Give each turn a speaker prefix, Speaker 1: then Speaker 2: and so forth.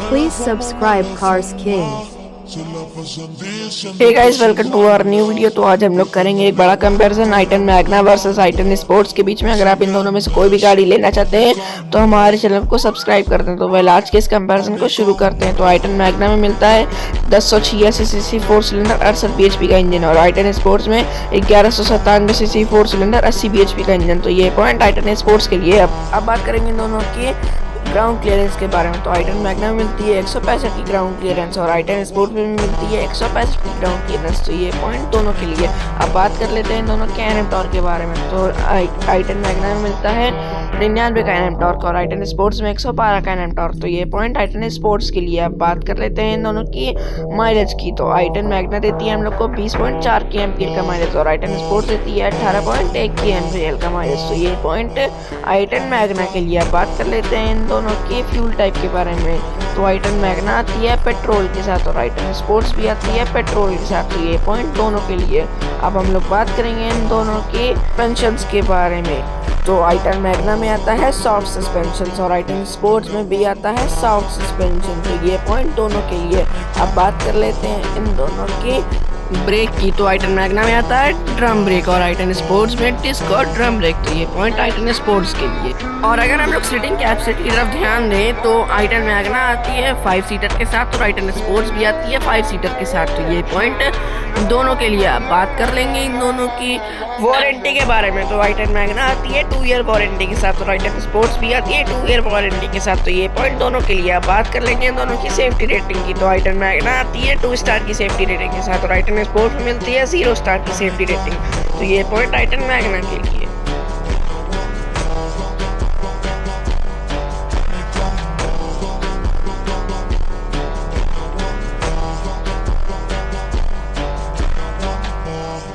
Speaker 1: Please subscribe Cars King.
Speaker 2: Hey guys, welcome to our new video. तो आज हम लोग करेंगे एक बड़ा कंपैरिजन आइटन मैग्ना वर्सेस आइटन स्पोर्ट्स के बीच में। अगर आप इन दोनों में से कोई भी गाड़ी लेना चाहते हैं तो हमारे चैनल को सब्सक्राइब कर दें। तो वेल, आज के इस कंपैरिजन को शुरू करते हैं। तो आइटन मैग्ना में मिलता है 1086 सीसी 4 सिलेंडर 68 bhp का इंजन, और आइटन स्पोर्ट्स में 1197 सीसी 4 सिलेंडर 80 bhp का इंजन। तो ये पॉइंट आइटन स्पोर्ट्स के लिए। अब बात करेंगे इन दोनों की ग्राउंड क्लियरेंस के बारे में। तो आइटन मैग्ना में मिलती है 165 की ग्राउंड क्लियरेंस, और आइटन स्पोर्ट में मिलती है 165 की ग्राउंड क्लियरेंस। तो ये पॉइंट दोनों के लिए। अब बात कर लेते हैं इन दोनों के एनएम टॉर्क के बारे में। तो आइटन मैग्ना में मिलता है 99 का एनएम टॉर्क, और आइटन स्पोर्ट्स में 112 का एनएम टॉर्क। तो ये पॉइंट आइटन स्पोर्ट्स के लिए। अब बात कर लेते हैं इन दोनों की माइलेज की। तो आइटन मैग्ना देती है हम लोग को 20.4 की एम्पियर का माइलेज, और आइटन स्पोर्ट्स देती है 18.1 की एम्पियर का माइलेज। तो ये पॉइंट आइटन मैग्ना के लिए। अब बात कर लेते हैं इन दोनों की फ्यूल टाइप के बारे में। तो आइटन मैग्ना आती है पेट्रोल के साथ, और आइटन स्पोर्ट्स भी आती है पेट्रोल के साथ। तो ये पॉइंट दोनों के लिए। अब हम लोग बात करेंगे इन दोनों के सस्पेंशंस के बारे में। तो आइटन मैग्ना में आता है सॉफ्ट सस्पेंशन, और आइटन स्पोर्ट्स में भी आता है सॉफ्ट सस्पेंशन। तो ये पॉइंट दोनों के लिए। अब बात कर लेते हैं इन दोनों की ब्रेक की। तो आइटन मैग्ना में आता है ड्रम ब्रेक, और आइटन स्पोर्ट्स में डिस्क और ड्रम ब्रेक। तो ये पॉइंट आइटन स्पोर्ट्स के लिए। और अगर हम लोग सीटिंग कैपेसिटी की तरफ ध्यान दें तो आइटन मैग्ना आती है 5 सीटर के साथ, और आइटन स्पोर्ट्स भी आती है 5 सीटर के साथ। तो ये पॉइंट दोनों के लिए। अब बात कर लेंगे इन दोनों की वारंटी के बारे में। तो आइटन मैग्ना आती है 2 ईयर वारंटी के साथ, और आइटन स्पोर्ट्स भी आती है 2 ईयर वारंटी के साथ। तो ये पॉइंट दोनों के लिए। अब बात कर लेंगे इन दोनों की सेफ्टी रेटिंग की। तो आइटन मैग्ना आती है 2 स्टार की सेफ्टी रेटिंग के साथ, और आइटन स्पोर्ट्स में मिलती है 0 स्टार की सेफ्टी रेटिंग। तो ये पॉइंट आइटन मैग्ना के लिए।